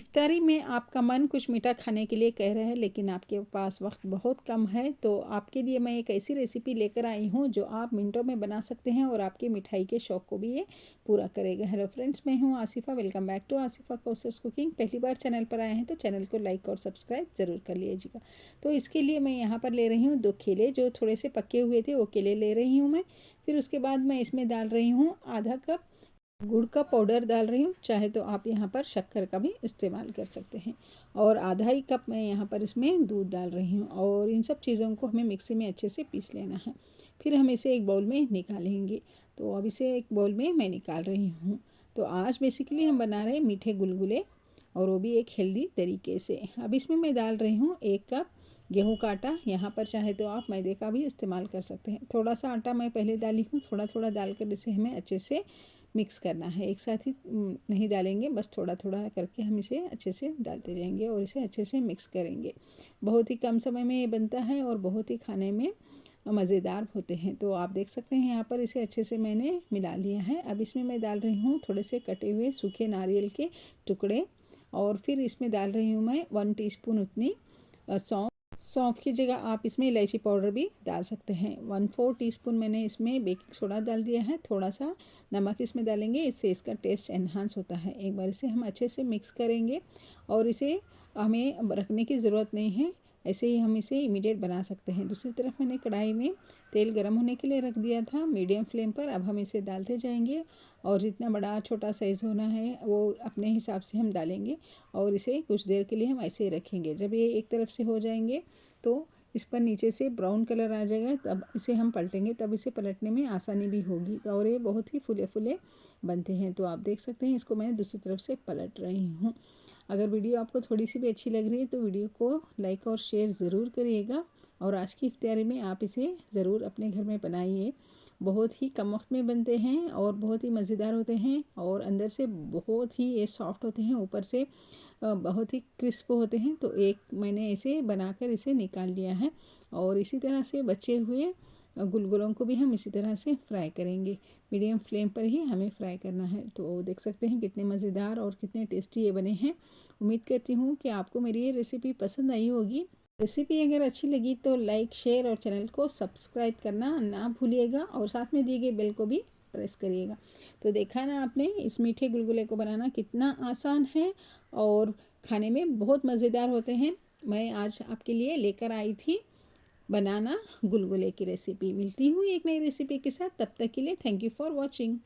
इफ्तारी में आपका मन कुछ मीठा खाने के लिए कह रहा है, लेकिन आपके पास वक्त बहुत कम है, तो आपके लिए मैं एक ऐसी रेसिपी लेकर आई हूँ जो आप मिनटों में बना सकते हैं और आपकी मिठाई के शौक़ को भी ये पूरा करेगा। हेलो फ्रेंड्स, मैं हूँ Asifa. Welcome back to Asifa कोसेस कुकिंग। पहली बार चैनल पर आए हैं तो चैनल को लाइक और सब्सक्राइब ज़रूर कर लीजिएगा। तो इसके लिए मैं यहाँ पर ले रही हूँ 2 केले, जो थोड़े से पके हुए थे वो केले ले रही हूँ मैं। फिर उसके बाद मैं इसमें डाल रही हूँ आधा कप गुड़ का पाउडर डाल रही हूँ, चाहे तो आप यहाँ पर शक्कर का भी इस्तेमाल कर सकते हैं। और आधा ही कप मैं यहाँ पर इसमें दूध डाल रही हूँ और इन सब चीज़ों को हमें मिक्सी में अच्छे से पीस लेना है। फिर हम इसे एक बाउल में निकालेंगे। तो अब इसे एक बाउल में मैं निकाल रही हूँ। तो आज बेसिकली हम बना रहे हैं मीठे गुलगुले, और वो भी एक हेल्दी तरीके से। अब इसमें मैं डाल रही हूँ 1 कप गेहूँ का आटा। यहाँ पर चाहे तो आप मैदे का भी इस्तेमाल कर सकते हैं। थोड़ा सा आटा मैं पहले डाली हूँ, थोड़ा थोड़ा डालकर इसे हमें अच्छे से मिक्स करना है। एक साथ ही नहीं डालेंगे, बस थोड़ा थोड़ा करके हम इसे अच्छे से डालते जाएंगे और इसे अच्छे से मिक्स करेंगे। बहुत ही कम समय में ये बनता है और बहुत ही खाने में मज़ेदार होते हैं। तो आप देख सकते हैं यहाँ पर इसे अच्छे से मैंने मिला लिया है। अब इसमें मैं डाल रही हूँ थोड़े से कटे हुए सूखे नारियल के टुकड़े, और फिर इसमें डाल रही हूँ मैं 1 टीस्पून उतनी सौंफ की जगह आप इसमें इलायची पाउडर भी डाल सकते हैं। 1/4 टीस्पून मैंने इसमें बेकिंग सोडा डाल दिया है। थोड़ा सा नमक इसमें डालेंगे, इससे इसका टेस्ट एनहांस होता है। एक बार इसे हम अच्छे से मिक्स करेंगे और इसे हमें रखने की ज़रूरत नहीं है, ऐसे ही हम इसे इमीडिएट बना सकते हैं। दूसरी तरफ मैंने कढ़ाई में तेल गर्म होने के लिए रख दिया था मीडियम फ्लेम पर। अब हम इसे डालते जाएंगे और जितना बड़ा छोटा साइज़ होना है वो अपने हिसाब से हम डालेंगे और इसे कुछ देर के लिए हम ऐसे ही रखेंगे। जब ये एक तरफ से हो जाएंगे तो इस पर नीचे से ब्राउन कलर आ जाएगा, तब इसे हम पलटेंगे, तब इसे पलटने में आसानी भी होगी और ये बहुत ही फुले फुले बनते हैं। तो आप देख सकते हैं, इसको मैं दूसरी तरफ से पलट रही हूँ। अगर वीडियो आपको थोड़ी सी भी अच्छी लग रही है तो वीडियो को लाइक और शेयर ज़रूर करिएगा, और आज की इफ्तारी में आप इसे ज़रूर अपने घर में बनाइए। बहुत ही कम वक्त में बनते हैं और बहुत ही मज़ेदार होते हैं, और अंदर से बहुत ही ये सॉफ्ट होते हैं, ऊपर से बहुत ही क्रिस्प होते हैं। तो एक मैंने इसे बनाकर इसे निकाल लिया है, और इसी तरह से बचे हुए गुलगुलों को भी हम इसी तरह से फ्राई करेंगे। मीडियम फ्लेम पर ही हमें फ्राई करना है। तो देख सकते हैं कितने मज़ेदार और कितने टेस्टी ये बने हैं। उम्मीद करती हूँ कि आपको मेरी ये रेसिपी पसंद आई होगी। रेसिपी अगर अच्छी लगी तो लाइक, शेयर और चैनल को सब्सक्राइब करना ना भूलिएगा, और साथ में दिए गए बेल को भी प्रेस करिएगा। तो देखा ना आपने, इस मीठे गुलगुले को बनाना कितना आसान है और खाने में बहुत मज़ेदार होते हैं। मैं आज आपके लिए लेकर आई थी बनाना गुलगुले की रेसिपी। मिलती हूँ एक नई रेसिपी के साथ, तब तक के लिए थैंक यू फॉर वॉचिंग।